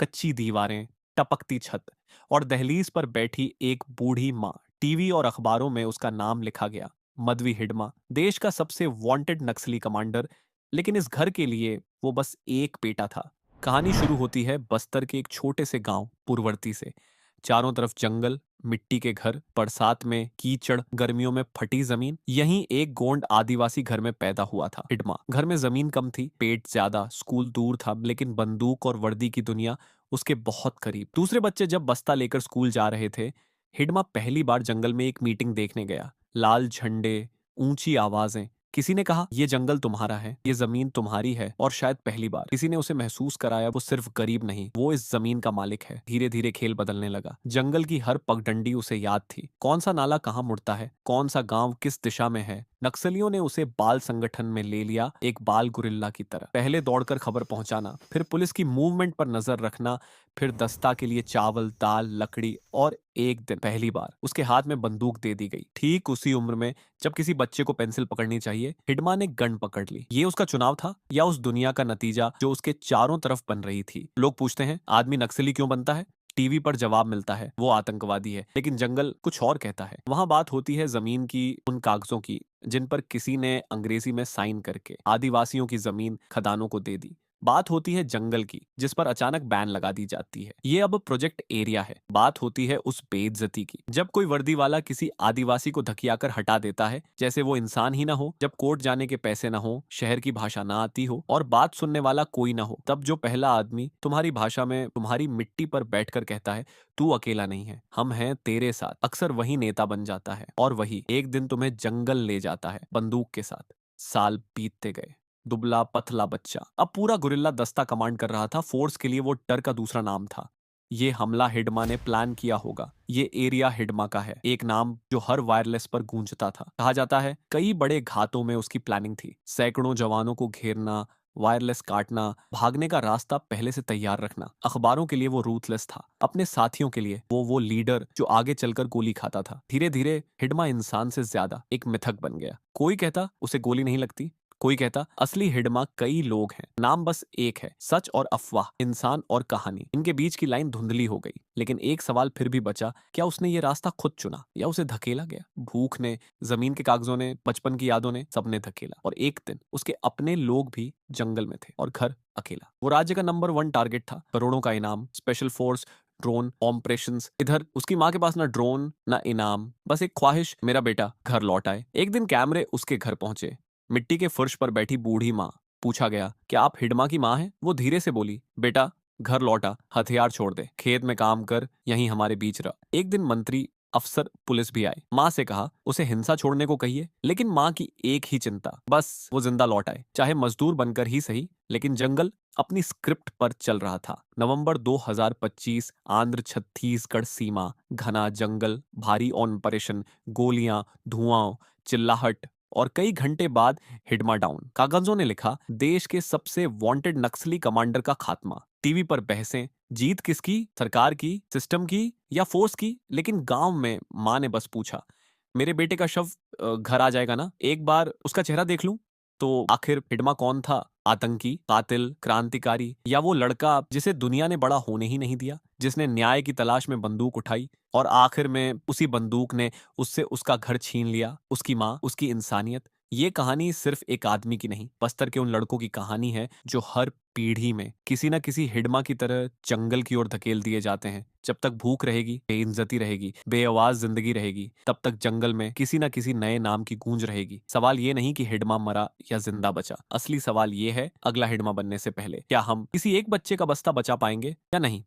कच्ची दीवारें, टपकती छत और दहलीज पर बैठी एक बूढ़ी माँ। टीवी और अखबारों में उसका नाम लिखा गया, मधवी हिडमा, देश का सबसे वांटेड नक्सली कमांडर। लेकिन इस घर के लिए वो बस एक बेटा था। कहानी शुरू होती है बस्तर के एक छोटे से गांव पुरवर्ती से। चारों तरफ जंगल, मिट्टी के घर, बरसात में कीचड़, गर्मियों में फटी जमीन। यहीं एक गोंड आदिवासी घर में पैदा हुआ था हिडमा। घर में जमीन कम थी, पेट ज्यादा, स्कूल दूर था, लेकिन बंदूक और वर्दी की दुनिया उसके बहुत करीब। दूसरे बच्चे जब बस्ता लेकर स्कूल जा रहे थे, हिडमा पहली बार जंगल में एक मीटिंग देखने गया। लाल झंडे, ऊंची आवाजें। किसी ने कहा, ये जंगल तुम्हारा है, ये जमीन तुम्हारी है। और शायद पहली बार किसी ने उसे महसूस कराया, वो सिर्फ गरीब नहीं, वो इस जमीन का मालिक है। धीरे धीरे खेल बदलने लगा। जंगल की हर पगडंडी उसे याद थी। कौन सा नाला कहाँ मुड़ता है, कौन सा गांव किस दिशा में है। नक्सलियों ने उसे बाल संगठन में ले लिया, एक बाल गुरिल्ला की तरह। पहले दौड़कर खबर पहुंचाना, फिर पुलिस की मूवमेंट पर नजर रखना, फिर दस्ता के लिए चावल, दाल, लकड़ी। और एक दिन पहली बार उसके हाथ में बंदूक दे दी गई। ठीक उसी उम्र में जब किसी बच्चे को पेंसिल पकड़नी चाहिए, हिडमा ने गन पकड़ ली। ये उसका चुनाव था या उस दुनिया का नतीजा जो उसके चारों तरफ बन रही थी। लोग पूछते हैं, आदमी नक्सली क्यों बनता है? टीवी पर जवाब मिलता है, वो आतंकवादी है। लेकिन जंगल कुछ और कहता है। वहां बात होती है जमीन की, उन कागजों की जिन पर किसी ने अंग्रेजी में साइन करके आदिवासियों की जमीन खदानों को दे दी। बात होती है जंगल की, जिस पर अचानक बैन लगा दी जाती है। ये अब प्रोजेक्ट एरिया है। बात होती है उस बेइज्जती की, जब कोई वर्दी वाला किसी आदिवासी को धकियाकर हटा देता है, जैसे वो इंसान ही ना हो। जब कोर्ट जाने के पैसे ना हो, शहर की भाषा ना आती हो और बात सुनने वाला कोई ना हो, तब जो पहला आदमी तुम्हारी भाषा में तुम्हारी मिट्टी पर बैठकर कहता है, तू अकेला नहीं है, हम हैं तेरे साथ, अक्सर वही नेता बन जाता है। और वही एक दिन तुम्हें जंगल ले जाता है बंदूक के साथ। साल बीतते गए। दुबला पतला बच्चा अब पूरा गुरिल्ला दस्ता कमांड कर रहा था। फोर्स के लिए वो डर का दूसरा नाम था। ये हमला हिडमा ने प्लान किया होगा। ये एरिया हिडमा का है, एक नाम जो हर वायरलेस पर गूंजता था। कहा जाता है कई बड़े घातों में उसकी प्लानिंग थी। सैकड़ों जवानों को घेरना, वायरलेस काटना, भागने का रास्ता पहले से तैयार रखना। अखबारों के लिए वो रूथलेस था, अपने साथियों के लिए वो लीडर जो आगे चलकर गोली खाता था। धीरे धीरे हिडमा इंसान से ज्यादा एक मिथक बन गया। कोई कहता उसे गोली नहीं लगती, कोई कहता असली हिडमा कई लोग हैं, नाम बस एक है। सच और अफवाह, इंसान और कहानी, इनके बीच की लाइन धुंधली हो गई। लेकिन एक सवाल फिर भी बचा, क्या उसने ये रास्ता खुद चुना या उसे धकेला गया? भूख ने, जमीन के कागजों ने, बचपन की यादों ने, सबने धकेला। और एक दिन उसके अपने लोग भी जंगल में थे और घर अकेला। वो राज्य का नंबर 1 टारगेट था, करोड़ों का इनाम, स्पेशल फोर्स, ड्रोन ऑपरेशंस। इधर उसकी माँ के पास ना ड्रोन ना इनाम, बस एक ख्वाहिश, मेरा बेटा घर लौट आए। एक दिन कैमरे उसके घर पहुंचे। मिट्टी के फर्श पर बैठी बूढ़ी माँ। पूछा गया, क्या आप हिडमा की माँ हैं? वो धीरे से बोली, बेटा घर लौटा, हथियार छोड़ दे, खेत में काम कर, यहीं हमारे बीच रह। एक दिन मंत्री, अफसर, पुलिस भी आए। माँ से कहा, उसे हिंसा छोड़ने को कहिए। लेकिन माँ की एक ही चिंता, बस वो जिंदा लौट आए, चाहे मजदूर बनकर ही सही। लेकिन जंगल अपनी स्क्रिप्ट पर चल रहा था। नवंबर 2025, आंध्र छत्तीसगढ़ सीमा, घना जंगल, भारी ऑपरेशन, गोलियां, धुआं, चिल्लाहट। और कई घंटे बाद हिडमा डाउन। कागजों ने लिखा, देश के सबसे वांटेड नक्सली कमांडर का खात्मा। टीवी पर बहसें, जीत किसकी, सरकार की, सिस्टम की या फोर्स की? लेकिन गांव में माँ ने बस पूछा, मेरे बेटे का शव घर आ जाएगा ना? एक बार उसका चेहरा देख लूं? तो आखिर हिडमा कौन था? आतंकी, कातिल, क्रांतिकारी, या वो लड़का जिसे दुनिया ने बड़ा होने ही नहीं दिया, जिसने न्याय की तलाश में बंदूक उठाई और आखिर में उसी बंदूक ने उससे उसका घर छीन लिया, उसकी माँ, उसकी इंसानियत? ये कहानी सिर्फ एक आदमी की नहीं, बस्तर के उन लड़कों की कहानी है जो हर पीढ़ी में किसी न किसी हिडमा की तरह जंगल की ओर धकेल दिए जाते हैं। जब तक भूख रहेगी, बेइज्जती रहेगी, बेआवाज जिंदगी रहेगी, तब तक जंगल में किसी न किसी नए नाम की गूंज रहेगी। सवाल ये नहीं कि हिडमा मरा या जिंदा बचा, असली सवाल ये है, अगला हिडमा बनने से पहले क्या हम किसी एक बच्चे का बस्ता बचा पाएंगे या नहीं?